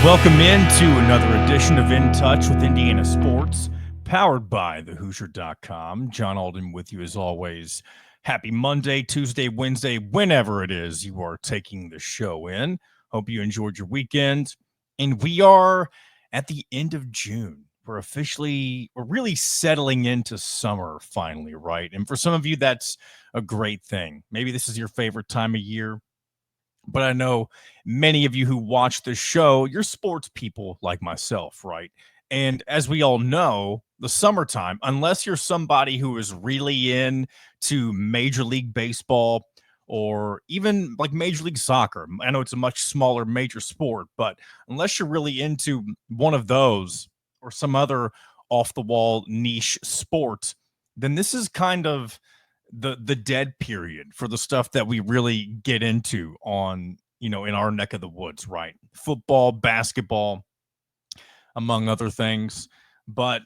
Welcome into another edition of In Touch with Indiana Sports, powered by thehoosier.com. John Alden with you as always. Happy Monday, Tuesday, Wednesday, whenever it is you are taking the show in. Hope you enjoyed your weekend. And we are at the end of June. We're really settling into summer finally, right? And for some of you, that's a great thing. Maybe this is your favorite time of year. But I know many of you who watch the show, you're sports people like myself, right? And as we all know, the summertime, unless you're somebody who is really into Major League Baseball or even like Major League Soccer, I know it's a much smaller major sport, but unless you're really into one of those or some other off the wall niche sport, then this is kind of the dead period for the stuff that we really get into on, in our neck of the woods, right? Football, basketball, among other things. But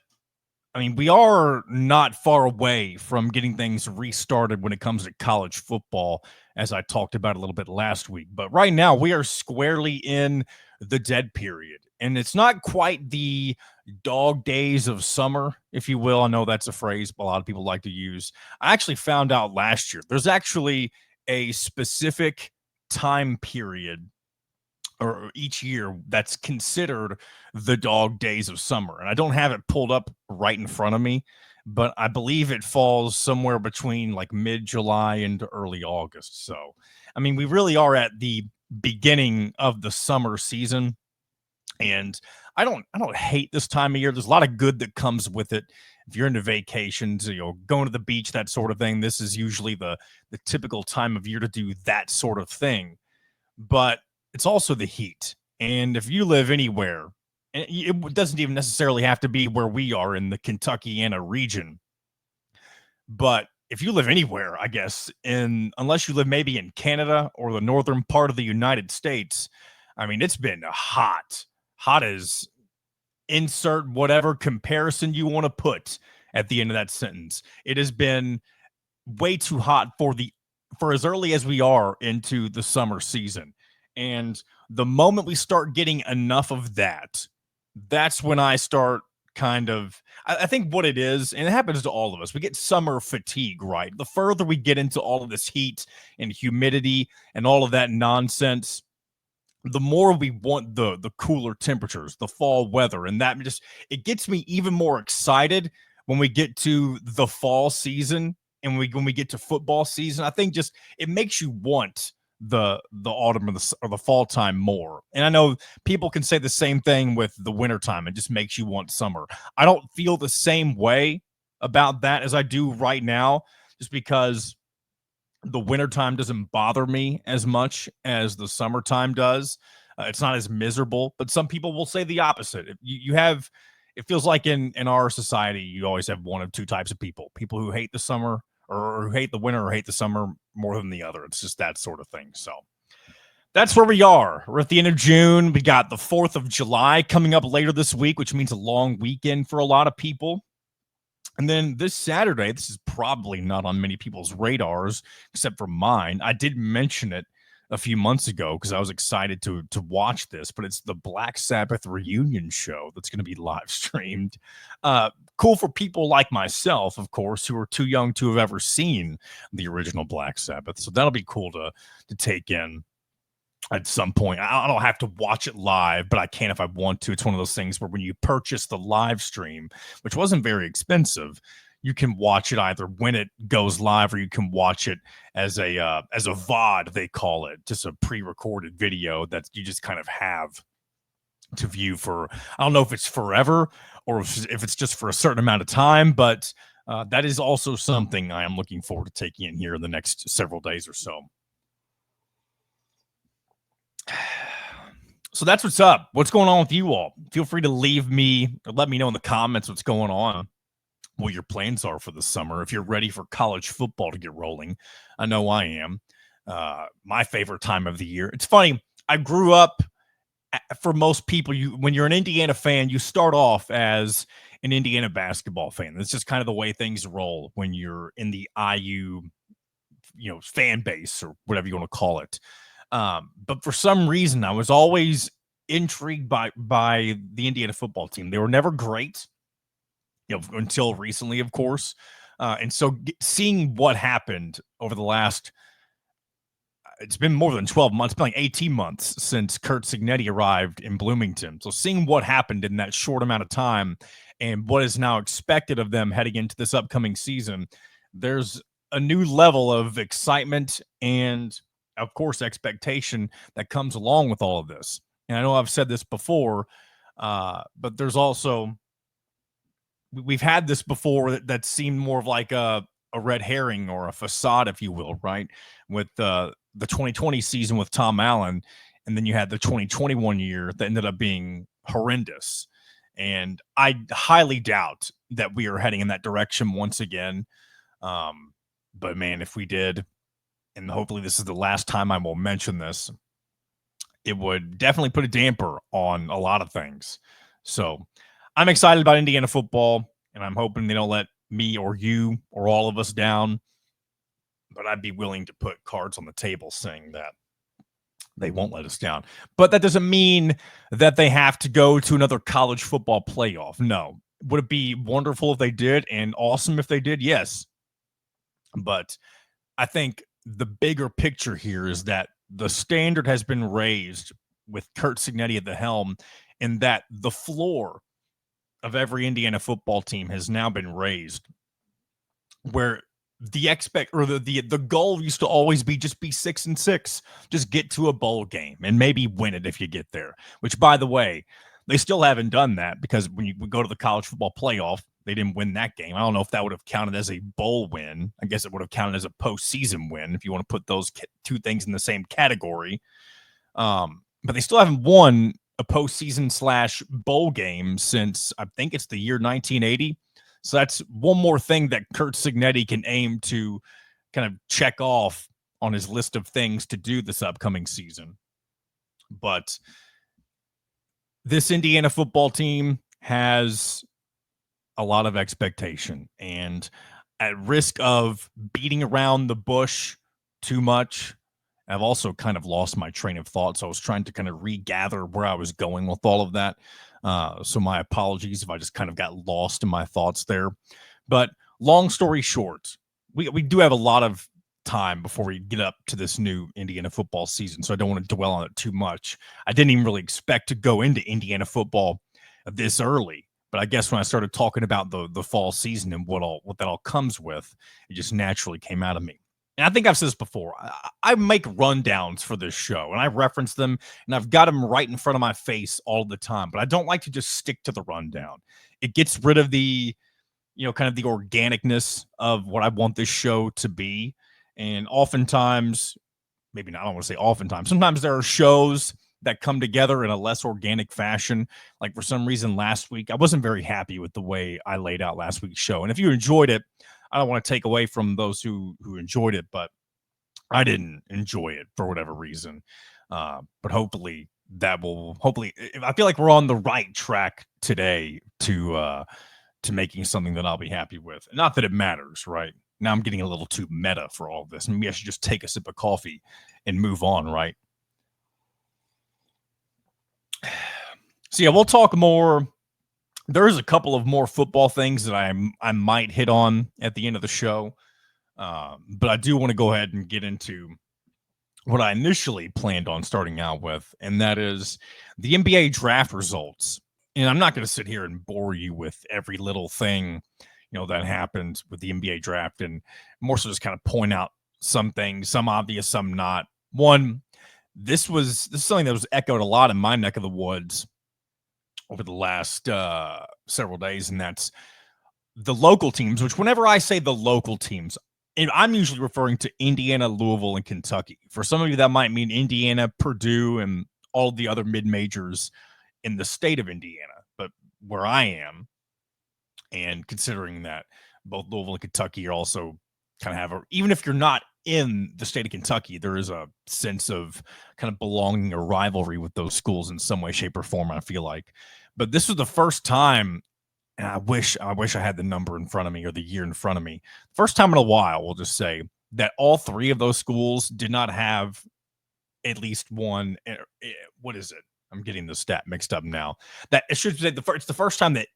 I mean, we are not far away from getting things restarted when it comes to college football, as I talked about a little bit last week. But right now, we are squarely in the dead period. And it's not quite the dog days of summer, if you will. I know that's a phrase a lot of people like to use. I actually found out last year there's actually a specific time period or each year that's considered the dog days of summer. And I don't have it pulled up right in front of me, but I believe it falls somewhere between like mid-July into early August. So, I mean, we really are at the beginning of the summer season. And I don't hate this time of year. There's a lot of good that comes with it. If you're into vacations, going to the beach, that sort of thing, this is usually the typical time of year to do that sort of thing. But it's also the heat. And if you live anywhere, and it doesn't even necessarily have to be where we are in the Kentuckiana region, but if you live anywhere, I guess, unless you live maybe in Canada or the northern part of the United States, I mean, it's been hot as insert whatever comparison you want to put at the end of that sentence. It has been way too hot for as early as we are into the summer season. And the moment we start getting enough of that, that's when I start I think what it is, and it happens to all of us, we get summer fatigue, right? The further we get into all of this heat and humidity and all of that nonsense, the more we want the cooler temperatures, the fall weather, and that just it gets me even more excited when we get to the fall season and when we get to football season. I think just it makes you want the autumn or the fall time more. And I know people can say the same thing with the winter time. It just makes you want summer. I don't feel the same way about that as I do right now, just because the wintertime doesn't bother me as much as the summertime does. It's not as miserable, but some people will say the opposite. You have, it feels like in our society, you always have one of two types of people who hate the summer or who hate the winter or hate the summer more than the other. It's just that sort of thing. So that's where we are. We're at the end of June. We got the 4th of July coming up later this week, which means a long weekend for a lot of people. And then this Saturday, this is probably not on many people's radars, except for mine. I did mention it a few months ago because I was excited to watch this, but it's the Black Sabbath reunion show that's going to be live streamed. Cool for people like myself, of course, who are too young to have ever seen the original Black Sabbath. So that'll be cool to take in at some point. I don't have to watch it live, but I can if I want to. It's one of those things where when you purchase the live stream, which wasn't very expensive, you can watch it either when it goes live or you can watch it as a VOD, they call it, just a pre-recorded video that you just kind of have to view for, I don't know if it's forever or if it's just for a certain amount of time, but that is also something I am looking forward to taking in here in the next several days or so. So that's what's up. What's going on with you all? Feel free to leave me or let me know in the comments what's going on, what your plans are for the summer. If you're ready for college football to get rolling, I know I am. My favorite time of the year. It's funny. I grew up, for most people, when you're an Indiana fan, you start off as an Indiana basketball fan. That's just kind of the way things roll when you're in the IU, fan base or whatever you want to call it. But for some reason, I was always intrigued by the Indiana football team. They were never great, until recently, of course. And so seeing what happened over the last, it's been more than 12 months, it's been like 18 months since Curt Cignetti arrived in Bloomington. So seeing what happened in that short amount of time and what is now expected of them heading into this upcoming season, there's a new level of excitement and, of course, expectation that comes along with all of this. And I know I've said this before, but there's also, we've had this before that seemed more of like a red herring or a facade, if you will, right? With the 2020 season with Tom Allen, and then you had the 2021 year that ended up being horrendous. And I highly doubt that we are heading in that direction once again. But man, if we did, and hopefully this is the last time I will mention this, it would definitely put a damper on a lot of things. So I'm excited about Indiana football, and I'm hoping they don't let me or you or all of us down. But I'd be willing to put cards on the table saying that they won't let us down. But that doesn't mean that they have to go to another college football playoff. No. Would it be wonderful if they did and awesome if they did? Yes. But I think the bigger picture here is that the standard has been raised with Curt Cignetti at the helm, and that the floor of every Indiana football team has now been raised, where the goal used to always be just be 6-6, just get to a bowl game and maybe win it if you get there. Which, by the way, they still haven't done that, because when you go to the college football playoff, they didn't win that game. I don't know if that would have counted as a bowl win. I guess it would have counted as a postseason win if you want to put those two things in the same category. But they still haven't won a postseason / bowl game since, I think it's the year 1980. So that's one more thing that Curt Cignetti can aim to kind of check off on his list of things to do this upcoming season. But this Indiana football team has a lot of expectation, and at risk of beating around the bush too much, I've also kind of lost my train of thought. So I was trying to kind of regather where I was going with all of that. So my apologies if I just kind of got lost in my thoughts there. But long story short, we do have a lot of time before we get up to this new Indiana football season, so I don't want to dwell on it too much. I didn't even really expect to go into Indiana football this early, but I guess when I started talking about the fall season and what that all comes with, it just naturally came out of me. And I think I've said this before. I make rundowns for this show, and I reference them, and I've got them right in front of my face all the time. But I don't like to just stick to the rundown. It gets rid of the, kind of the organicness of what I want this show to be. And oftentimes, maybe not, I don't want to say oftentimes, sometimes there are shows that come together in a less organic fashion. Like for some reason last week, I wasn't very happy with the way I laid out last week's show. And if you enjoyed it, I don't want to take away from those who enjoyed it, but I didn't enjoy it for whatever reason. But hopefully I feel like we're on the right track today to making something that I'll be happy with. Not that it matters, right? Now I'm getting a little too meta for all of this. Maybe I should just take a sip of coffee and move on, right? So yeah, we'll talk more. There's a couple of more football things that I might hit on at the end of the show. But I do want to go ahead and get into what I initially planned on starting out with, and that is the NBA draft results. And I'm not going to sit here and bore you with every little thing, that happened with the NBA draft, and more so just kind of point out some things, some obvious, some not. One, this is something that was echoed a lot in my neck of the woods over the last several days, and that's the local teams, which whenever I say the local teams, I'm usually referring to Indiana, Louisville, and Kentucky. For some of you, that might mean Indiana, Purdue, and all the other mid-majors in the state of Indiana. But where I am, and considering that both Louisville and Kentucky are also kind of have even if you're not in the state of Kentucky, there is a sense of kind of belonging or rivalry with those schools in some way, shape, or form, I feel like. But this was the first time, and I wish I had the number in front of me or the year in front of me. First time in a while, we'll just say, that all three of those schools did not have at least one. What is it? I'm getting the stat mixed up now. That it should say it's the first time that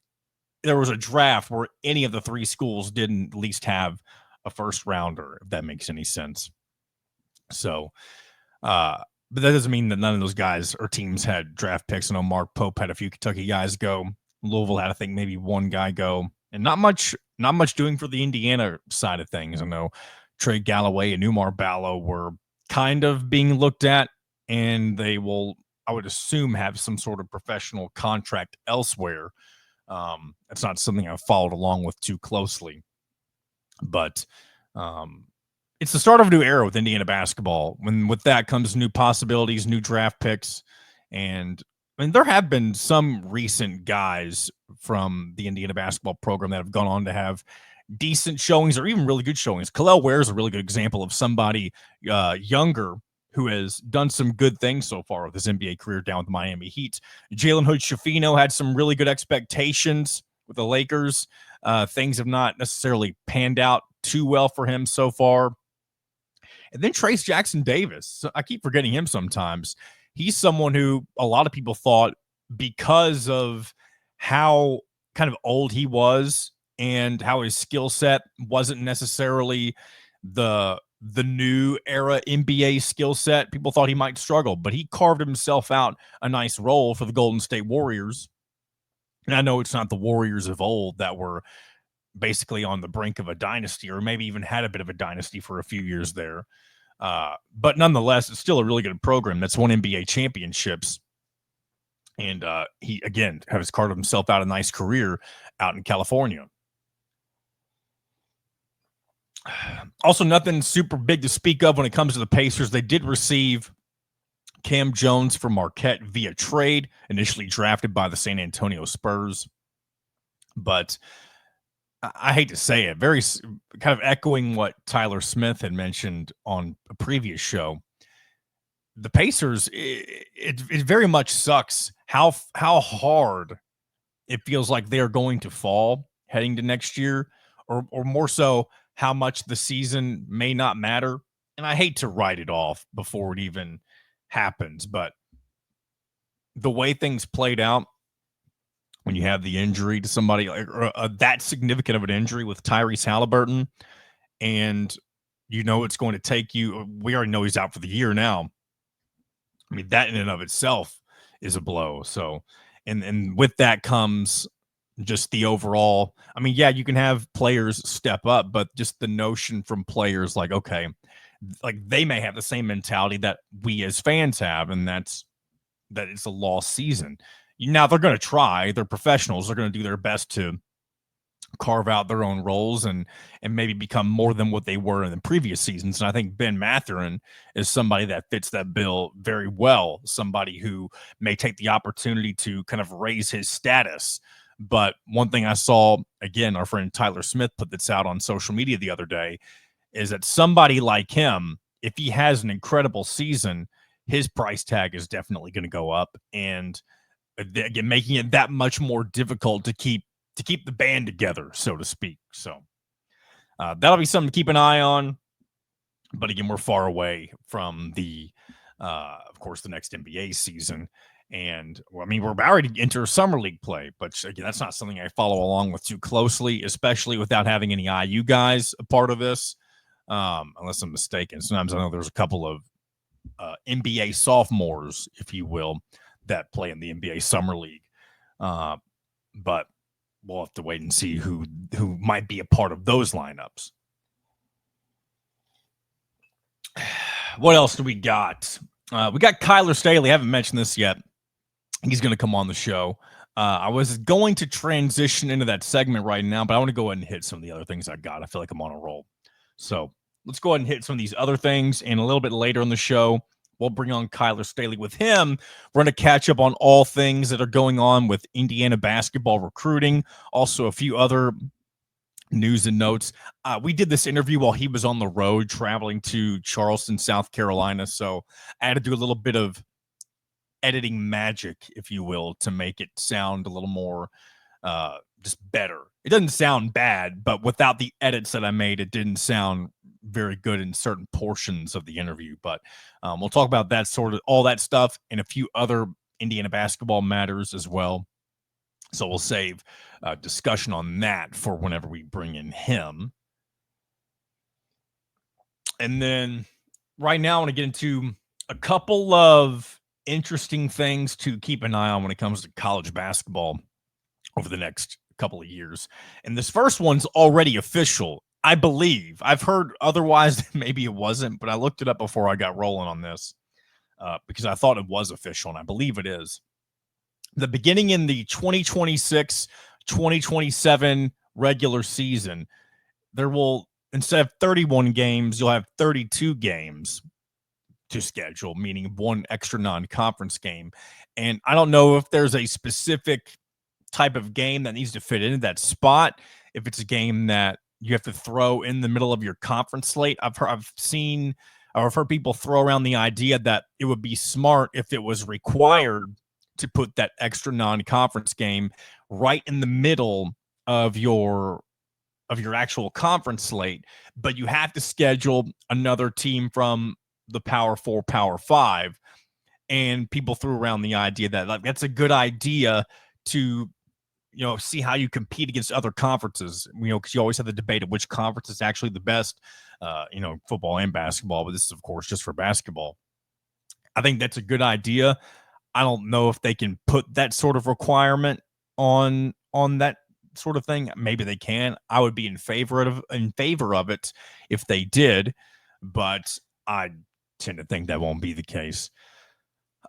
there was a draft where any of the three schools didn't at least have a first rounder, if that makes any sense. So, but that doesn't mean that none of those guys or teams had draft picks. I know Mark Pope had a few Kentucky guys go. Louisville had, I think, maybe one guy go, and not much doing for the Indiana side of things. I know Trey Galloway and Umar Ballo were kind of being looked at, and they will, I would assume, have some sort of professional contract elsewhere. It's not something I've followed along with too closely, but it's the start of a new era with Indiana basketball. When with that comes new possibilities, new draft picks, and I mean there have been some recent guys from the Indiana basketball program that have gone on to have decent showings or even really good showings. Kalel Ware is a really good example of somebody younger who has done some good things so far with his NBA career down with the Miami Heat. Jalen Hood-Schifino had some really good expectations with the Lakers. Things have not necessarily panned out too well for him so far. And then Trace Jackson Davis. I keep forgetting him sometimes. He's someone who a lot of people thought, because of how kind of old he was and how his skill set wasn't necessarily the new era NBA skill set, people thought he might struggle, but he carved himself out a nice role for the Golden State Warriors. And I know it's not the Warriors of old that were basically on the brink of a dynasty, or maybe even had a bit of a dynasty for a few years there. But nonetheless, it's still a really good program that's won NBA championships. And he, again, has carved himself out a nice career out in California. Also, nothing super big to speak of when it comes to the Pacers. They did receive Cam Jones from Marquette via trade, initially drafted by the San Antonio Spurs. But I hate to say it, very kind of echoing what Tyler Smith had mentioned on a previous show. The Pacers, it very much sucks how hard it feels like they're going to fall heading to next year, or more so, how much the season may not matter. And I hate to write it off before it even happens, but the way things played out, when you have the injury to somebody or that significant of an injury with Tyrese Halliburton, and you know it's going to take you, we already know he's out for the year now. I mean, that in and of itself is a blow. So, and with that comes just the overall, I mean, yeah, you can have players step up, but just the notion from players like, okay, like they may have the same mentality that we as fans have, and that it's a lost season. Now they're going to try. They're professionals. They're going to do their best to carve out their own roles and maybe become more than what they were in the previous seasons. And I think Ben Mathurin is somebody that fits that bill very well, somebody who may take the opportunity to kind of raise his status. But one thing I saw, again, our friend Tyler Smith put this out on social media the other day, is that somebody like him, if he has an incredible season, his price tag is definitely going to go up, and again, making it that much more difficult to keep the band together, so to speak. So that'll be something to keep an eye on. But again, we're far away from the, of course, the next NBA season. And well, I mean, we're about to enter summer league play, but again, that's not something I follow along with too closely, especially without having any IU guys a part of this, unless I'm mistaken. Sometimes I know there's a couple of NBA sophomores, if you will, that play in the NBA summer league. But we'll have to wait and see who might be a part of those lineups. What else do we got? We got Kyler Staley. I haven't mentioned this yet. He's going to come on the show. I was going to transition into that segment right now, but I want to go ahead and hit some of the other things I got. I feel like I'm on a roll. So let's go ahead and hit some of these other things. And a little bit later in the show, we'll bring on Kyler Staley. With him, we're going to catch up on all things that are going on with Indiana basketball recruiting. Also, a few other news and notes. We did this interview while he was on the road traveling to Charleston, South Carolina. So I had to do a little bit of editing magic, if you will, to make it sound a little more just better. It doesn't sound bad, but without the edits that I made, it didn't sound very good in certain portions of the interview. But we'll talk about that, sort of all that stuff, and a few other Indiana basketball matters as well. So we'll save discussion on that for whenever we bring in him. And then right now, I want to get into a couple of interesting things to keep an eye on when it comes to college basketball over the next couple of years. And this first one's already official, I believe. I've heard otherwise, maybe it wasn't, but I looked it up before I got rolling on this because I thought it was official, and I believe it is. The beginning in the 2026-2027 regular season, there will, instead of 31 games, you'll have 32 games to schedule, meaning one extra non-conference game. And I don't know if there's a specific type of game that needs to fit into that spot. If it's a game that you have to throw in the middle of your conference slate, I've heard people throw around the idea that it would be smart if it was required to put that extra non-conference game right in the middle of your actual conference slate, but you have to schedule another team from the Power 4, Power 5, and people threw around the idea that that's a good idea to see how you compete against other conferences, because you always have the debate of which conference is actually the best, football and basketball, but this is, of course, just for basketball. I think that's a good idea. I don't know if they can put that sort of requirement on that sort of thing. Maybe they can. I would be in favor of it if they did, but I tend to think that won't be the case.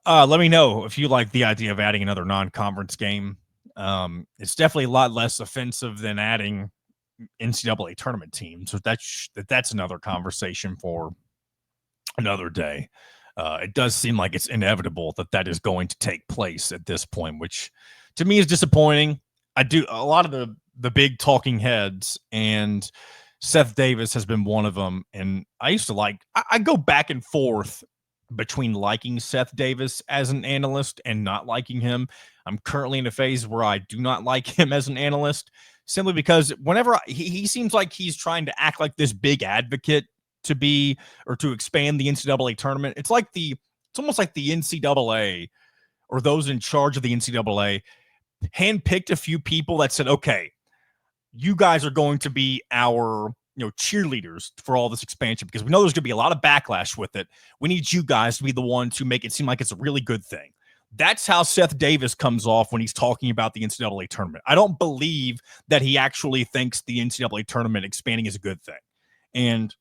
Let me know if you like the idea of adding another non-conference game. It's definitely a lot less offensive than adding NCAA tournament teams. So that's another conversation for another day. It does seem like it's inevitable that is going to take place at this point, which to me is disappointing. A lot of the big talking heads, and Seth Davis has been one of them. And I used to I go back and forth between liking Seth Davis as an analyst and not liking him. I'm currently in a phase where I do not like him as an analyst, simply because whenever he seems like he's trying to act like this big advocate to expand the NCAA tournament. It's almost like the NCAA or those in charge of the NCAA handpicked a few people that said, okay, you guys are going to be our cheerleaders for all this expansion, because we know there's going to be a lot of backlash with it. We need you guys to be the ones to make it seem like it's a really good thing. That's how Seth Davis comes off when he's talking about the NCAA tournament. I don't believe that he actually thinks the NCAA tournament expanding is a good thing. And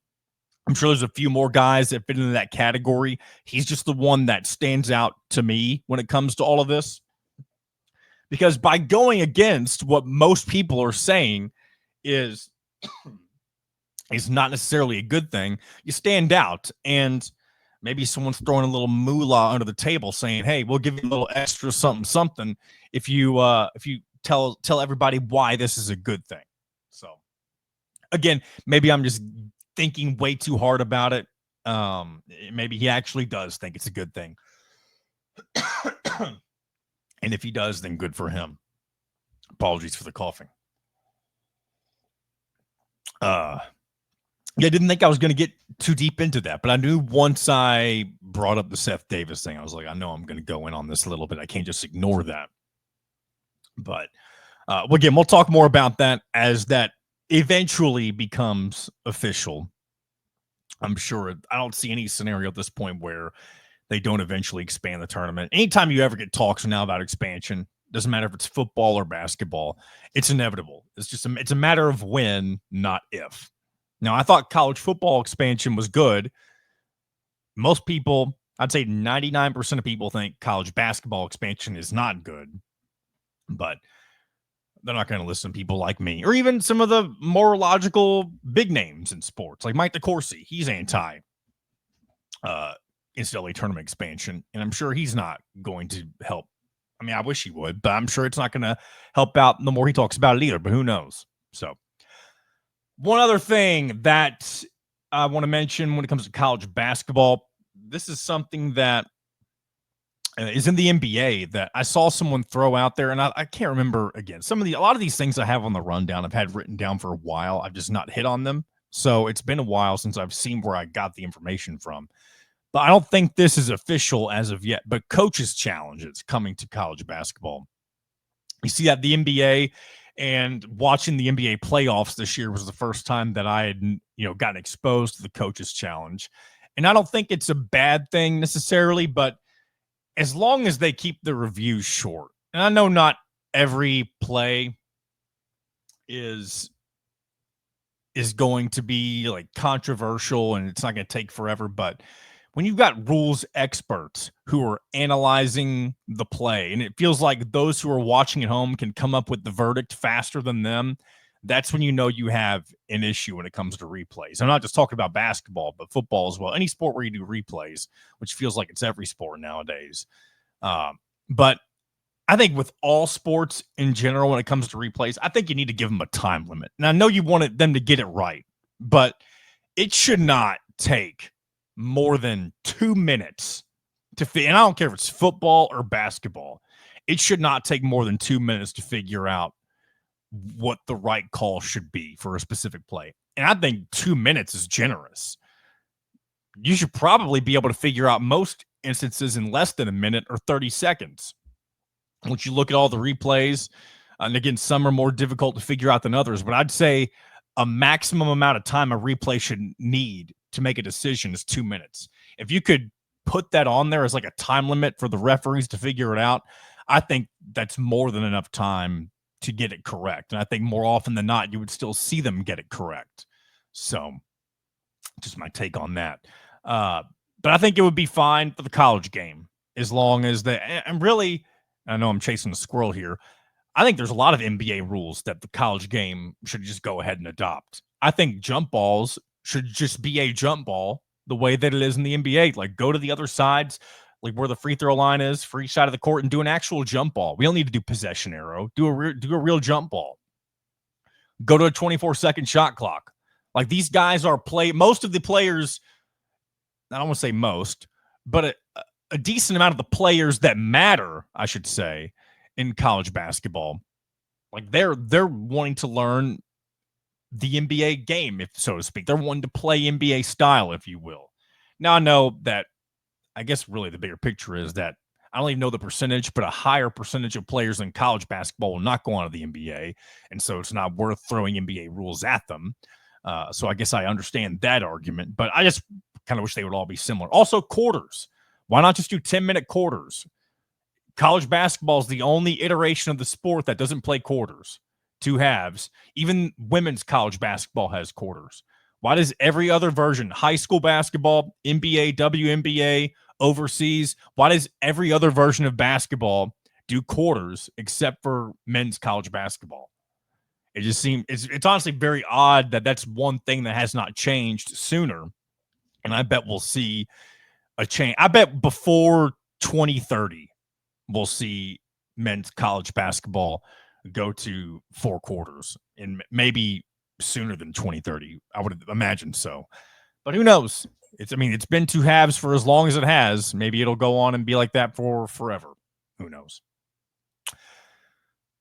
I'm sure there's a few more guys that fit into that category. He's just the one that stands out to me when it comes to all of this. Because by going against what most people are saying is not necessarily a good thing, you stand out. And maybe someone's throwing a little moolah under the table saying, hey, we'll give you a little extra something if you tell everybody why this is a good thing. So again, maybe I'm just thinking way too hard about it. Maybe he actually does think it's a good thing. And if he does, then good for him. Apologies for the coughing. I didn't think I was going to get too deep into that, but I knew once I brought up the Seth Davis thing, I was like, I know I'm going to go in on this a little bit. I can't just ignore that. But again, we'll talk more about that as that eventually becomes official. I'm sure I don't see any scenario at this point where they don't eventually expand the tournament. Anytime you ever get talks now about expansion, doesn't matter if it's football or basketball, it's inevitable. It's just it's a matter of when, not if. Now, I thought college football expansion was good. Most people, I'd say 99% of people think college basketball expansion is not good. But they're not going to listen to people like me, or even some of the more logical big names in sports, like Mike DeCourcy. He's anti NCAA tournament expansion, and I'm sure he's not going to help. I mean, I wish he would, but I'm sure it's not going to help out the more he talks about it either, but who knows? So one other thing that I want to mention when it comes to college basketball, this is something that is in the NBA that I saw someone throw out there, and I can't remember again. A lot of these things I have on the rundown I've had written down for a while. I've just not hit on them. So it's been a while since I've seen where I got the information from. But I don't think this is official as of yet. But coaches' challenges coming to college basketball. You see that the NBA, and watching the NBA playoffs this year was the first time that I had, gotten exposed to the coaches' challenge. And I don't think it's a bad thing necessarily, but as long as they keep the reviews short, and I know not every play is going to be like controversial and it's not going to take forever, but when you've got rules experts who are analyzing the play, and it feels like those who are watching at home can come up with the verdict faster than them, that's when you know you have an issue when it comes to replays. I'm not just talking about basketball, but football as well. Any sport where you do replays, which feels like it's every sport nowadays. But I think with all sports in general, when it comes to replays, I think you need to give them a time limit. And I know you wanted them to get it right, but it should not take more than 2 minutes to fit. And I don't care if it's football or basketball. It should not take more than 2 minutes to figure out what the right call should be for a specific play. And I think 2 minutes is generous. You should probably be able to figure out most instances in less than a minute or 30 seconds. Once you look at all the replays, and again, some are more difficult to figure out than others, but I'd say a maximum amount of time a replay should need to make a decision is 2 minutes. If you could put that on there as like a time limit for the referees to figure it out, I think that's more than enough time to get it correct. And I think more often than not, you would still see them get it correct. So just my take on that. But I think it would be fine for the college game as long as and really, I know I'm chasing a squirrel here. I think there's a lot of NBA rules that the college game should just go ahead and adopt. I think jump balls should just be a jump ball the way that it is in the NBA. Like, go to the other sides, like where the free throw line is for each side of the court, and do an actual jump ball. We don't need to do possession arrow. Do a real jump ball. Go to a 24-second shot clock. Like, these guys are most of the players, I don't want to say most, but a decent amount of the players that matter, I should say, in college basketball, like they're wanting to learn the NBA game, if so to speak. They're wanting to play NBA style, if you will. Now, I know that, I guess really the bigger picture is that I don't even know the percentage, but a higher percentage of players in college basketball will not go on to the NBA, and so it's not worth throwing NBA rules at them. So I guess I understand that argument, but I just kind of wish they would all be similar. Also, quarters. Why not just do 10-minute quarters? College basketball is the only iteration of the sport that doesn't play quarters, 2 halves. Even women's college basketball has quarters. Why does every other version, high school basketball, NBA, WNBA, overseas, why does every other version of basketball do quarters except for men's college basketball? It just seems, it's honestly very odd that that's one thing that has not changed sooner. And I bet we'll see a change. I bet before 2030, we'll see men's college basketball go to 4 quarters, and maybe sooner than 2030. I would imagine so, but who knows? It's been 2 halves for as long as it has. Maybe it'll go on and be like that for forever. Who knows?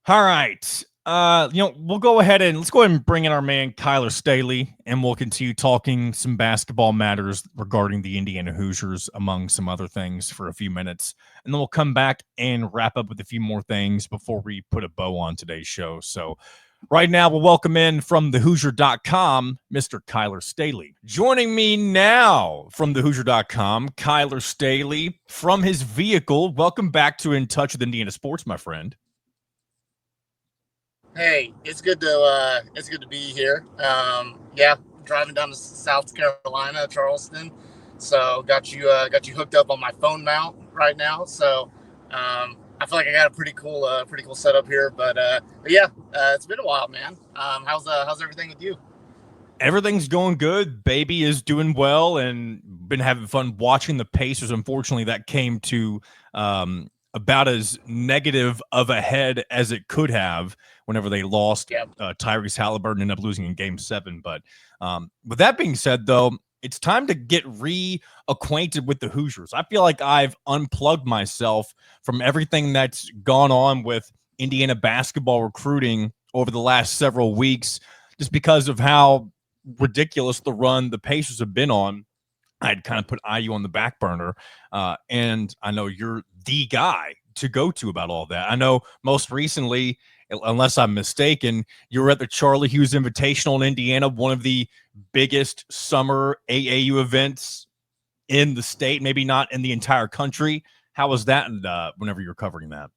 All right. We'll go ahead and bring in our man Kyler Staley, and we'll continue talking some basketball matters regarding the Indiana Hoosiers, among some other things, for a few minutes. And then we'll come back and wrap up with a few more things before we put a bow on today's show. So right now, we'll welcome in from thehoosier.com, Mr. Kyler Staley. Joining me now from thehoosier.com, Kyler Staley from his vehicle. Welcome back to In Touch with Indiana Sports, my friend. Hey, it's good to be here. Driving down to South Carolina, Charleston. So got you hooked up on my phone mount right now. So I feel like I got a pretty cool setup here. But it's been a while, man. How's everything with you? Everything's going good. Baby is doing well and been having fun watching the Pacers. Unfortunately, that came to about as negative of a head as it could have whenever they lost. Tyrese Halliburton ended up losing in Game 7. But with that being said, though, it's time to get reacquainted with the Hoosiers. I feel like I've unplugged myself from everything that's gone on with Indiana basketball recruiting over the last several weeks, just because of how ridiculous the run the Pacers have been on. I'd kind of put IU on the back burner. And I know you're the guy to go to about all that. I know most recently, unless I'm mistaken, you were at the Charlie Hughes Invitational in Indiana, one of the biggest summer AAU events in the state, maybe not in the entire country. How was that whenever you were covering that?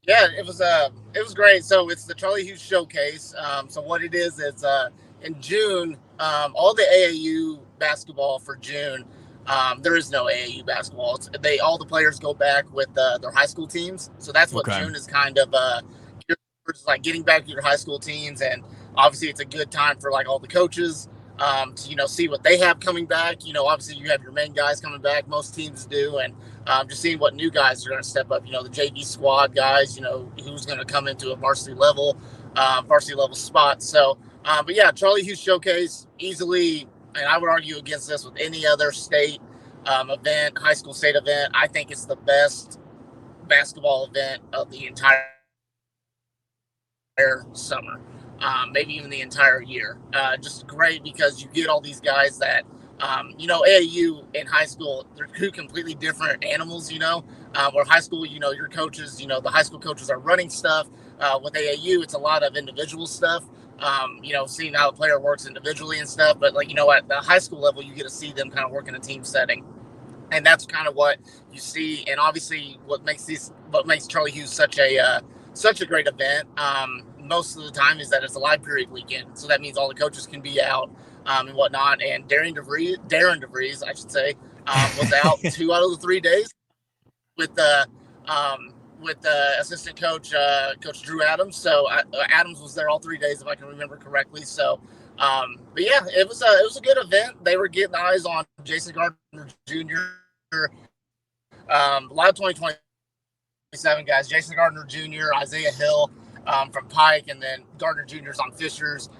Yeah, it was great. So it's the Charlie Hughes Showcase. So what it is in June, all the AAU basketball for June. There is no AAU basketball. All the players go back with their high school teams. So that's what Okay. June is kind of like getting back to your high school teams, and obviously it's a good time for like all the coaches to see what they have coming back. Obviously you have your main guys coming back. Most teams do, and just seeing what new guys are going to step up. The JV squad guys. Who's going to come into a varsity level spot. So, but yeah, Charlie Hughes Showcase easily, and I would argue against this with any other state event, high school state event. I think it's the best basketball event of the entire summer, maybe even the entire year. Just great because you get all these guys that, AAU in high school, they're two completely different animals, where high school, your coaches, the high school coaches are running stuff. With AAU, it's a lot of individual stuff, seeing how the player works individually and stuff. But at the high school level, you get to see them kind of work in a team setting. And that's kind of what you see. And obviously what makes Charlie Hughes such a great event, most of the time, is that it's a live period weekend. So that means all the coaches can be out and whatnot. And Darren DeVries, I should say, was out 2 out of the 3 days with the assistant coach, Coach Drew Adams. So Adams was there all 3 days, if I can remember correctly. So, but yeah, it was a good event. They were getting eyes on Jason Gardner Jr. A lot of 2027 guys: Jason Gardner Jr., Isaiah Hill from Pike, and then Gardner Jr.'s on Fishers,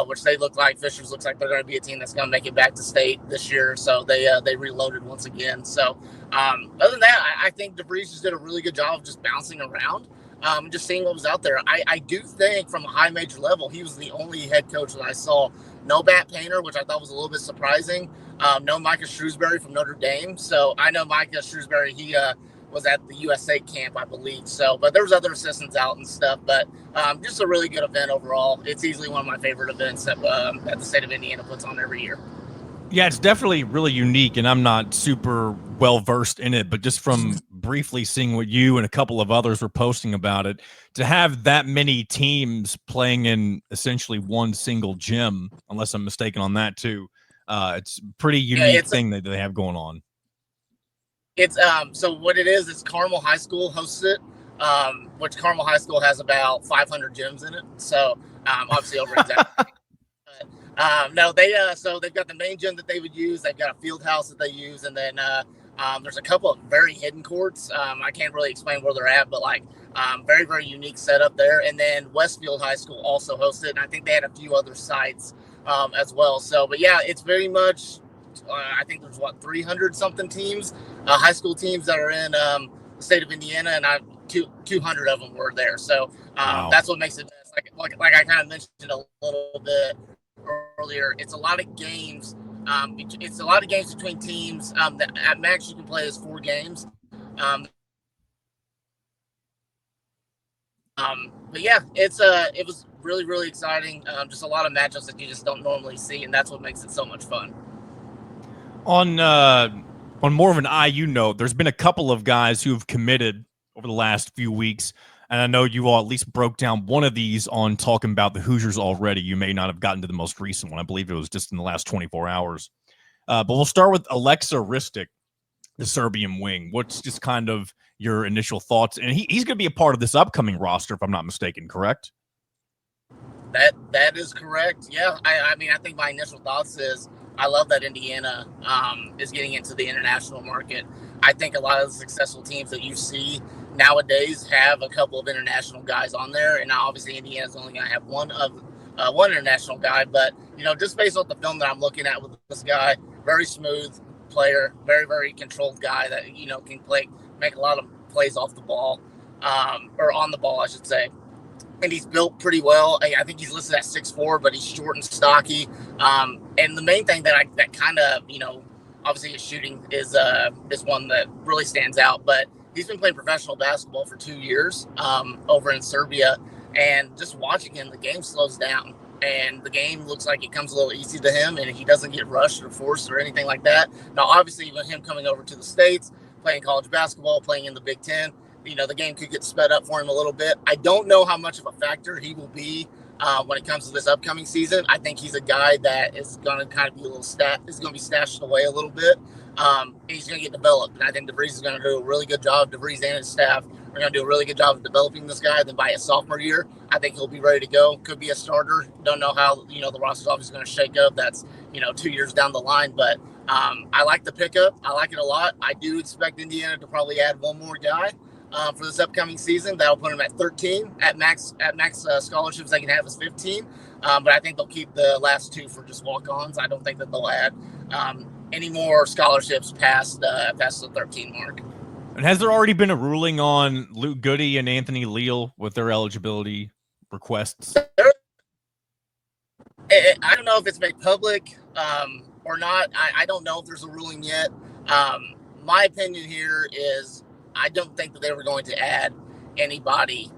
which they look like. Fishers looks like they're going to be a team that's going to make it back to state this year. So they reloaded once again. So other than that, I think DeVries just did a really good job of just bouncing around, just seeing what was out there. I do think from a high major level, he was the only head coach that I saw. No Matt Painter, which I thought was a little bit surprising. No Micah Shrewsbury from Notre Dame. So I know Micah Shrewsbury, he was at the USA camp, I believe. So, but there was other assistants out and stuff. But just a really good event overall. It's easily one of my favorite events that the state of Indiana puts on every year. Yeah, it's definitely really unique, and I'm not super well versed in it, but just from briefly seeing what you and a couple of others were posting about it, to have that many teams playing in essentially one single gym, unless I'm mistaken on that too, it's a pretty unique thing that they have going on. It's so what it is Carmel High School hosts it, which Carmel High School has about 500 gyms in it. So obviously over in no, so they've got the main gym that they would use. They've got a field house that they use, and then there's a couple of very hidden courts. I can't really explain where they're at, but very, very unique setup there. And then Westfield High School also hosts it, and I think they had a few other sites as well. So, but yeah, it's very much. I think there's 300 something teams, high school teams that are in the state of Indiana, and 200 of them were there. So Wow. That's what makes it best. Like I kind of mentioned a little bit earlier, it's a lot of games. It's a lot of games between teams. At max, you can play as 4 games. But yeah, it was really, really exciting. Just a lot of matchups that you just don't normally see, and that's what makes it so much fun. On more of an IU note, there's been a couple of guys who've committed over the last few weeks, and I know you all at least broke down one of these on talking about the Hoosiers already. You may not have gotten to the most recent one. I believe it was just in the last 24 hours. But we'll start with Alexa Ristic, the Serbian wing. What's just kind of your initial thoughts? And he's going to be a part of this upcoming roster, if I'm not mistaken, correct? That is correct. Yeah, I mean, I think my initial thoughts is I love that Indiana is getting into the international market. I think a lot of the successful teams that you see nowadays have a couple of international guys on there, and now obviously Indiana's only going to have one international guy. But just based off the film that I'm looking at with this guy, very smooth player, very, very controlled guy that can make a lot of plays off the ball, or on the ball, I should say. And he's built pretty well. I think he's listed at 6'4", but he's short and stocky. And the main thing that kind of Obviously, his shooting is one that really stands out. But he's been playing professional basketball for 2 years over in Serbia, and just watching him, the game slows down. And the game looks like it comes a little easy to him, and he doesn't get rushed or forced or anything like that. Now, obviously, with him coming over to the States, playing college basketball, playing in the Big Ten, the game could get sped up for him a little bit. I don't know how much of a factor he will be when it comes to this upcoming season. I think he's a guy that is going to kind of be is going to be stashed away a little bit. He's going to get developed, and I think DeVries is going to do a really good job. DeVries and his staff are going to do a really good job of developing this guy. Then by his sophomore year, I think he'll be ready to go. Could be a starter. Don't know how the roster's obviously going to shake up. That's 2 years down the line, but I like the pickup. I like it a lot. I do expect Indiana to probably add one more guy for this upcoming season. That'll put them at 13 at max scholarships they can have is 15. But I think they'll keep the last 2 for just walk-ons. I don't think that they'll add any more scholarships past the 13 mark. And has there already been a ruling on Luke Goody and Anthony Leal with their eligibility requests? I don't know if it's made public or not. I don't know if there's a ruling yet. My opinion here is I don't think that they were going to add anybody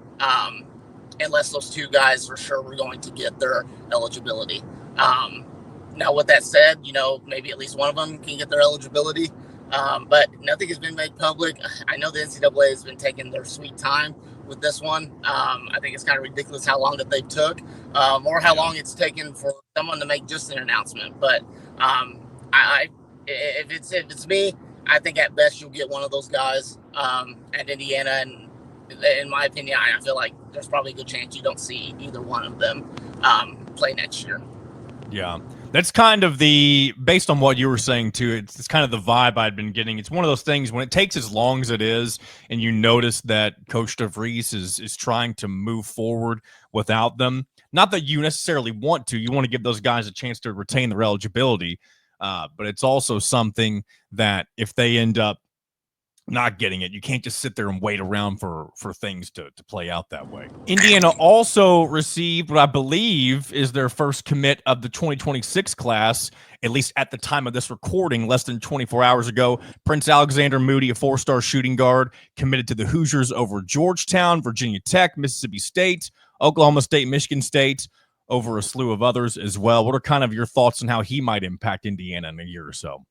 unless those 2 guys for sure were going to get their eligibility. Now, with that said, maybe at least one of them can get their eligibility. But nothing has been made public. I know the NCAA has been taking their sweet time with this one. I think it's kind of ridiculous how long that they took, or how long it's taken for someone to make just an announcement. But if it's me, I think at best you'll get one of those guys at Indiana. And in my opinion, I feel like there's probably a good chance you don't see either one of them play next year. Yeah. That's kind of based on what you were saying too, it's kind of the vibe I'd been getting. It's one of those things when it takes as long as it is and you notice that Coach DeVries is trying to move forward without them. Not that you necessarily want to. You want to give those guys a chance to retain their eligibility, but it's also something that if they end up not getting it, you can't just sit there and wait around for things to play out that way. Indiana also received what I believe is their first commit of the 2026 class, at least at the time of this recording, less than 24 hours ago. Prince Alexander Moody, a 4-star shooting guard, committed to the Hoosiers over Georgetown, Virginia Tech, Mississippi State, Oklahoma State, Michigan State, over a slew of others as well. What are kind of your thoughts on how he might impact Indiana in a year or so?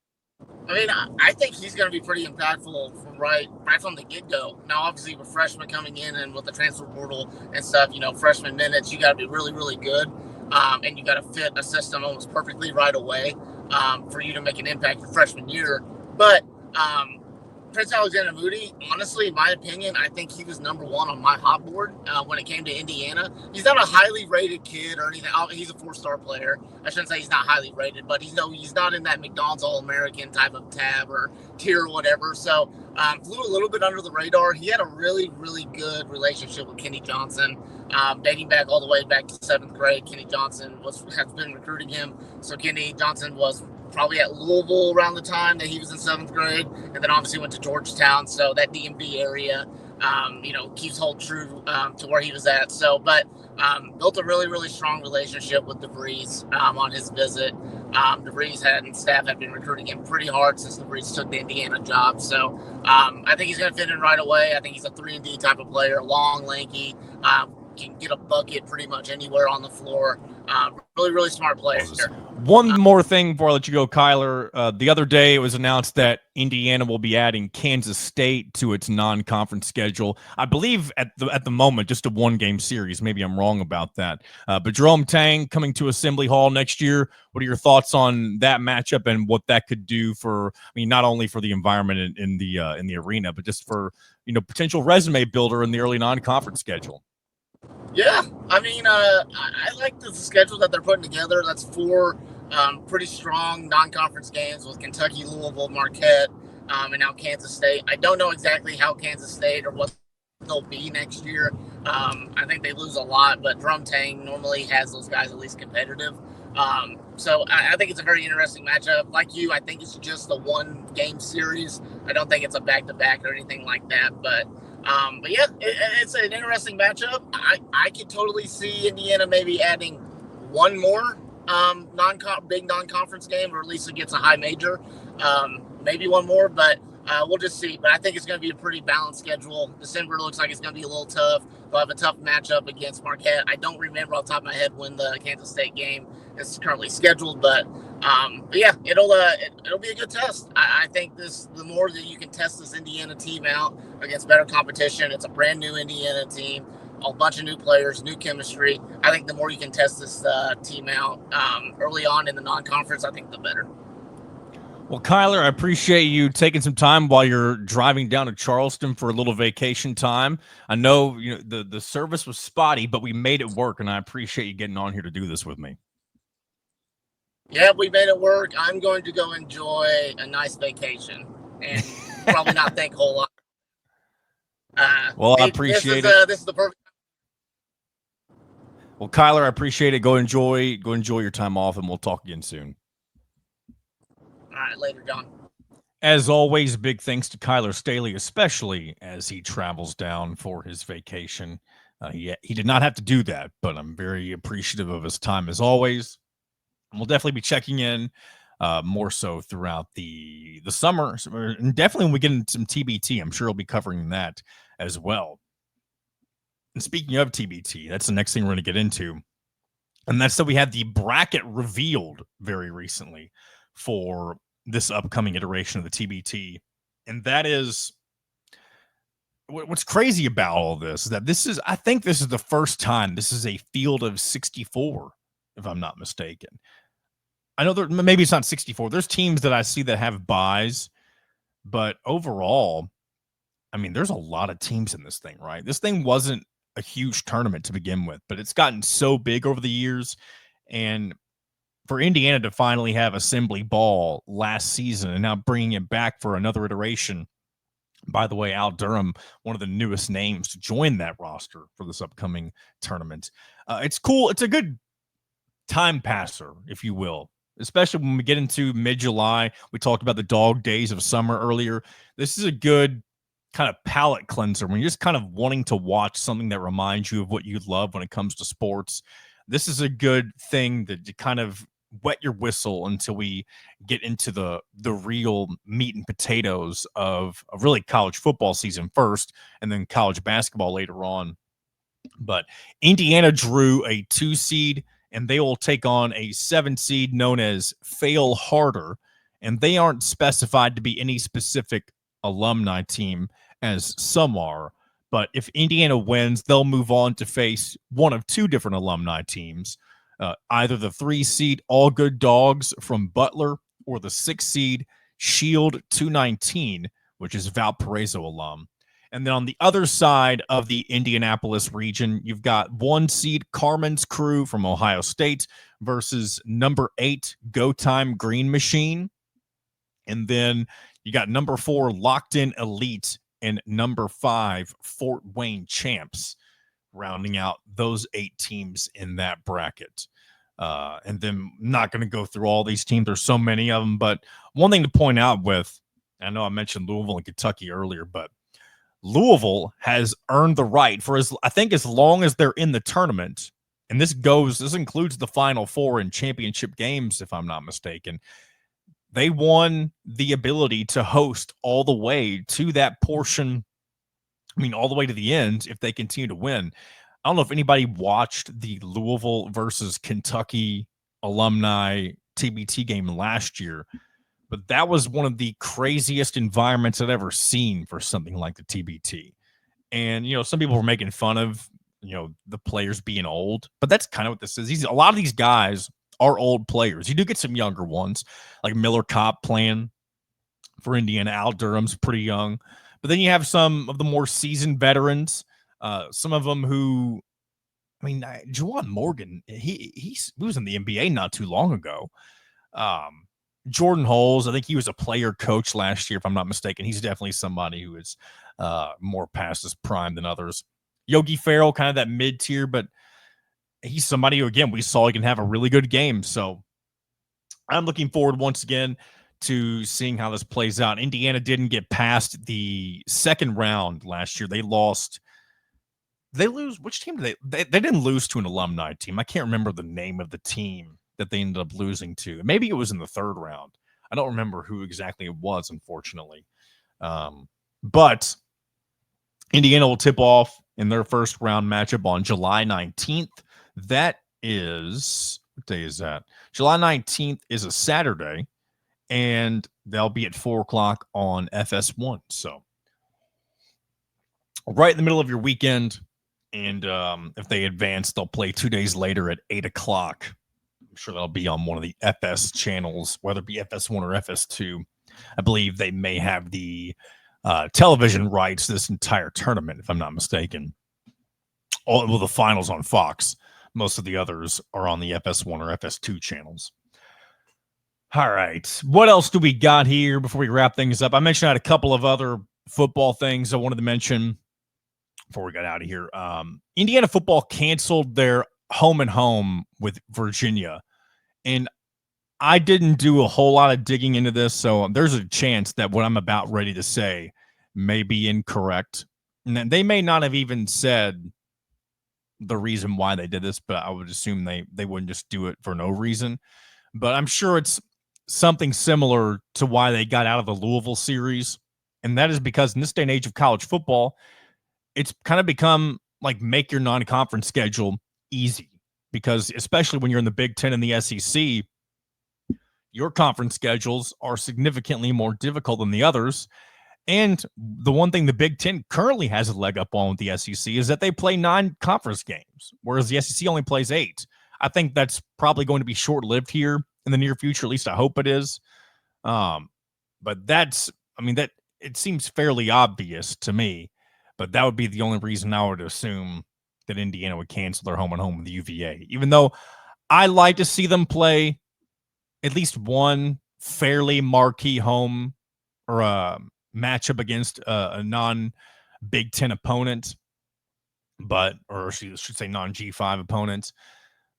I mean, I think he's going to be pretty impactful from right from the get-go. Now, obviously, with freshmen coming in and with the transfer portal and stuff, freshman minutes, you got to be really, really good, and you got to fit a system almost perfectly right away for you to make an impact your freshman year. But Prince Alexander Moody, honestly, in my opinion, I think he was number 1 on my hot board when it came to Indiana. He's not a highly rated kid or anything. He's a 4-star player. I shouldn't say he's not highly rated, but he's not in that McDonald's All-American type of tab or tier or whatever. So flew a little bit under the radar. He had a really, really good relationship with Kenny Johnson, dating back all the way back to 7th grade. Kenny Johnson has been recruiting him. So Kenny Johnson was probably at Louisville around the time that he was in 7th grade, and then obviously went to Georgetown. So that DMV area, keeps hold true to where he was at. So, but built a really, really strong relationship with DeVries on his visit. DeVries and staff have been recruiting him pretty hard since DeVries took the Indiana job. So I think he's going to fit in right away. I think he's a 3-and-D type of player, long, lanky, can get a bucket pretty much anywhere on the floor. Really, really smart player. One more thing before I let you go, Kyler. The other day it was announced that Indiana will be adding Kansas State to its non-conference schedule. I believe at the moment just a 1-game series. Maybe I'm wrong about that. But Jerome Tang coming to Assembly Hall next year. What are your thoughts on that matchup and what that could do for? I mean, not only for the environment in the arena, but just for potential resume builder in the early non-conference schedule. Yeah, I mean, I like the schedule that they're putting together. That's 4 pretty strong non-conference games with Kentucky, Louisville, Marquette, and now Kansas State. I don't know exactly how Kansas State or what they'll be next year. I think they lose a lot, but Drum Tang normally has those guys at least competitive. So I think it's a very interesting matchup. Like you, I think it's just a 1-game series. I don't think it's a back-to-back or anything like that, But yeah, it's an interesting matchup. I could totally see Indiana maybe adding one more big non-conference game, or at least it gets a high major. Maybe one more, but we'll just see. But I think it's going to be a pretty balanced schedule. December looks like it's going to be a little tough. They'll have a tough matchup against Marquette. I don't remember off the top of my head when the Kansas State game is currently scheduled, but yeah, it'll be a good test. I think the more that you can test this Indiana team out against better competition, it's a brand new Indiana team, a bunch of new players, new chemistry. I think the more you can test this team out early on in the non-conference, I think the better. Well, Kyler, I appreciate you taking some time while you're driving down to Charleston for a little vacation time. I know the service was spotty, but we made it work, and I appreciate you getting on here to do this with me. Yeah, we made it work. I'm going to go enjoy a nice vacation and probably not think a whole lot. Well, I appreciate it. This is the perfect. Well, Kyler, I appreciate it. Go enjoy your time off, and we'll talk again soon. All right, later, John. As always, big thanks to Kyler Staley, especially as he travels down for his vacation. He did not have to do that, but I'm very appreciative of his time as always. And we'll definitely be checking in more so throughout the summer, and definitely when we get into some TBT, I'm sure he'll be covering that as well. And speaking of TBT, that's the next thing we're going to get into, and that's that we had the bracket revealed very recently for this upcoming iteration of the TBT. And that is what's crazy about all this is that I think this is the first time this is a field of 64, if I'm not mistaken. I know maybe it's not 64. There's teams that I see that have buys, but overall, I mean, there's a lot of teams in this thing, right? This thing wasn't a huge tournament to begin with, but it's gotten so big over the years. And for Indiana to finally have assembly ball last season and now bringing it back for another iteration. By the way, Al Durham, one of the newest names to join that roster for this upcoming tournament. It's cool. It's a good time passer, if you will, especially when we get into mid-July. We talked about the dog days of summer earlier. This is a good kind of palate cleanser when you're just kind of wanting to watch something that reminds you of what you love when it comes to sports. This is a good thing that kind of wet your whistle until we get into the real meat and potatoes of really college football season first, and then college basketball later on. But Indiana drew a 2 seed, and they will take on a 7 seed known as Fail Harder, and they aren't specified to be any specific alumni team as some are. But if Indiana wins, they'll move on to face one of 2 different alumni teams. Either the 3 seed All Good Dogs from Butler or the 6 seed Shield 219, which is Valparaiso alum. And then on the other side of the Indianapolis region, you've got 1 seed Carmen's Crew from Ohio State versus number 8 Go Time Green Machine. And then you got number 4 Locked In Elite and number 5 Fort Wayne Champs, rounding out those 8 teams in that bracket. And then I'm not going to go through all these teams. There's so many of them. But one thing to point out I know I mentioned Louisville and Kentucky earlier, but Louisville has earned the right for as long as they're in the tournament. And this includes the Final Four and championship games, if I'm not mistaken. They won the ability to host all the way to that portion. I mean, all the way to the end if they continue to win. I don't know if anybody watched the Louisville versus Kentucky alumni TBT game last year, but that was one of the craziest environments I've ever seen for something like the TBT. And, some people were making fun of, the players being old, but that's kind of what this is. A lot of these guys are old players. You do get some younger ones, like Miller Kopp playing for Indiana. Al Durham's pretty young. But then you have some of the more seasoned veterans, some of them who, Juwan Morgan, he was in the NBA not too long ago. Jordan Holes, I think he was a player coach last year, if I'm not mistaken. He's definitely somebody who is more past his prime than others. Yogi Ferrell, kind of that mid-tier, but he's somebody who, again, we saw he can have a really good game. So I'm looking forward once again to seeing how this plays out. Indiana didn't get past the second round last year. They lost. Which team did they didn't lose to an alumni team. I can't remember the name of the team that they ended up losing to. Maybe it was in the third round. I don't remember who exactly it was, unfortunately. But Indiana will tip off in their first round matchup on July 19th. That is, what day is that? July 19th is a Saturday, and they'll be at 4 o'clock on FS1. So right in the middle of your weekend. And if they advance, they'll play 2 days later at 8 o'clock. I'm sure that'll be on one of the FS channels, whether it be FS1 or FS2. I believe they may have the television rights to this entire tournament, if I'm not mistaken. Well, the finals on Fox. Most of the others are on the FS1 or FS2 channels. All right. What else do we got here before we wrap things up? I mentioned I had a couple of other football things I wanted to mention before we got out of here. Indiana football canceled their home and home with Virginia. And I didn't do a whole lot of digging into this, so there's a chance that what I'm about ready to say may be incorrect. And they may not have even said the reason why they did this, but I would assume they wouldn't just do it for no reason. But I'm sure it's something similar to why they got out of the Louisville series. And that is because in this day and age of college football, it's kind of become like make your non-conference schedule easy. Because especially when you're in the Big Ten and the SEC, your conference schedules are significantly more difficult than the others. And the one thing the Big Ten currently has a leg up on with the SEC is that they play 9 conference games, whereas the SEC only plays 8. I think that's probably going to be short-lived here in the near future. At least I hope it is. But that it seems fairly obvious to me, but that would be the only reason I would assume that Indiana would cancel their home and home with the UVA, even though I like to see them play at least one fairly marquee home or a matchup against a non-Big Ten opponent, or I should say non-G5 opponent.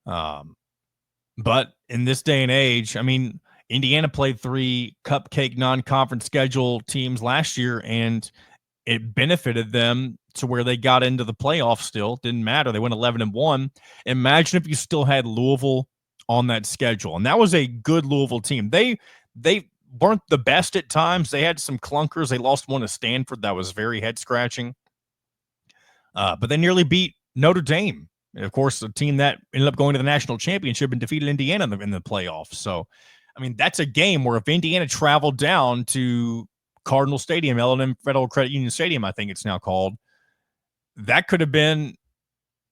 But in this day and age, I mean, Indiana played 3 cupcake non-conference schedule teams last year, and it benefited them to where they got into the playoffs still. Didn't matter. They went 11-1. Imagine if you still had Louisville on that schedule. And that was a good Louisville team. They weren't the best at times. They had some clunkers. They lost one to Stanford that was very head-scratching. But they nearly beat Notre Dame. And of course, a team that ended up going to the national championship and defeated Indiana in the playoffs. So, I mean, that's a game where if Indiana traveled down to Cardinal Stadium, Alden Federal Credit Union Stadium, I think it's now called, that could have been,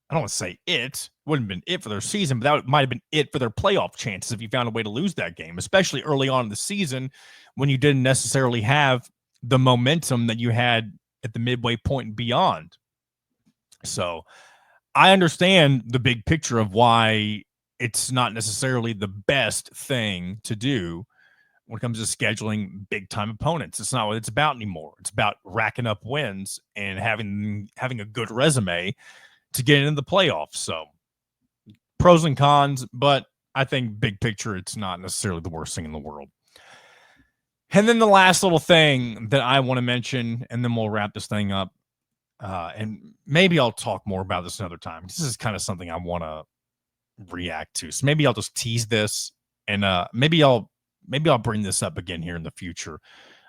I don't want to say it wouldn't have been it for their season, but that might have been it for their playoff chances if you found a way to lose that game, especially early on in the season when you didn't necessarily have the momentum that you had at the midway point and beyond. So I understand the big picture of why it's not necessarily the best thing to do when it comes to scheduling big-time opponents. It's not what it's about anymore. It's about racking up wins and having a good resume to get into the playoffs. So pros and cons, but I think big picture, it's not necessarily the worst thing in the world. And then the last little thing that I want to mention, and then we'll wrap this thing up. And maybe I'll talk more about this another time. This is kind of something I want to react to. So maybe I'll just tease this, and maybe I'll bring this up again here in the future.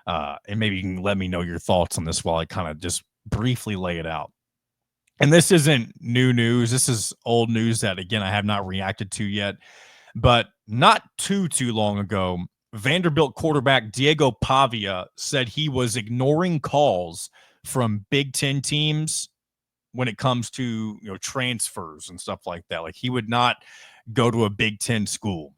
And maybe you can let me know your thoughts on this while I kind of just briefly lay it out. And this isn't new news. This is old news that, again, I have not reacted to yet. But not too long ago, Vanderbilt quarterback Diego Pavia said he was ignoring calls from Big Ten teams when it comes to transfers and stuff like that. Like, he would not go to a Big Ten school.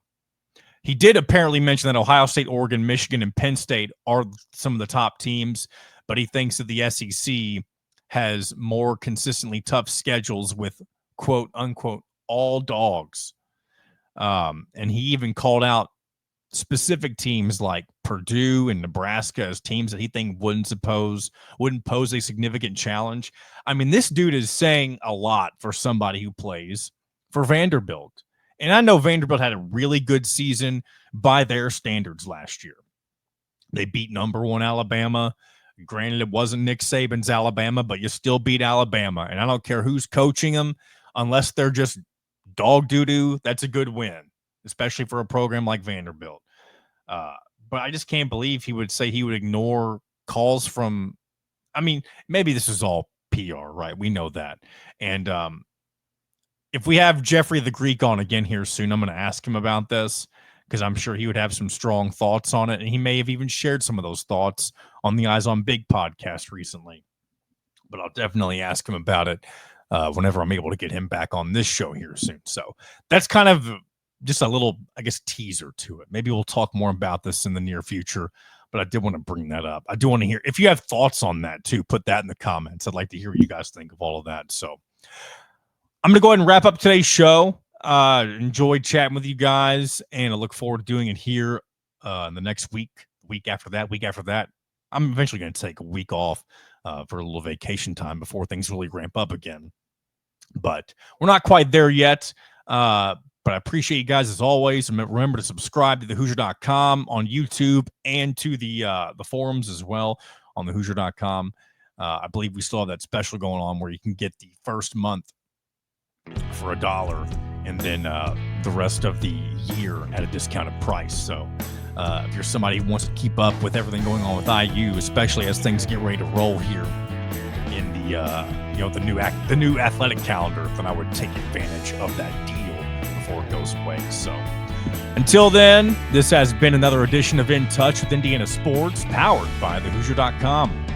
He did apparently mention that Ohio State, Oregon, Michigan, and Penn State are some of the top teams, but he thinks that the SEC has more consistently tough schedules with quote unquote all dogs. And he even called out specific teams like Purdue and Nebraska as teams that he think wouldn't pose a significant challenge. I mean, this dude is saying a lot for somebody who plays for Vanderbilt. And I know Vanderbilt had a really good season by their standards last year. They beat number 1 Alabama. Granted, it wasn't Nick Saban's Alabama, but you still beat Alabama. And I don't care who's coaching them, unless they're just dog doo-doo, that's a good win. especially for a program like Vanderbilt. But I just can't believe he would say he would ignore calls from, I mean, maybe this is all PR, right? We know that. And if we have Jeffrey the Greek on again here soon, I'm going to ask him about this because I'm sure he would have some strong thoughts on it. And he may have even shared some of those thoughts on the Eyes on Big podcast recently. But I'll definitely ask him about it whenever I'm able to get him back on this show here soon. So that's kind of just a little, I guess, teaser to it. Maybe we'll talk more about this in the near future, but I did want to bring that up. I do want to hear, if you have thoughts on that too, put that in the comments. I'd like to hear what you guys think of all of that. So I'm going to go ahead and wrap up today's show. Enjoyed chatting with you guys, and I look forward to doing it here in the next week after that. I'm eventually going to take a week off for a little vacation time before things really ramp up again. But we're not quite there yet. But I appreciate you guys as always. And remember to subscribe to thehoosier.com on YouTube and to the forums as well on thehoosier.com. I believe we still have that special going on where you can get the first month for $1 and then the rest of the year at a discounted price. So if you're somebody who wants to keep up with everything going on with IU, especially as things get ready to roll here in the new athletic calendar, then I would take advantage of that deal before it goes away. So until then, this has been another edition of In Touch with Indiana Sports, powered by thehoosier.com.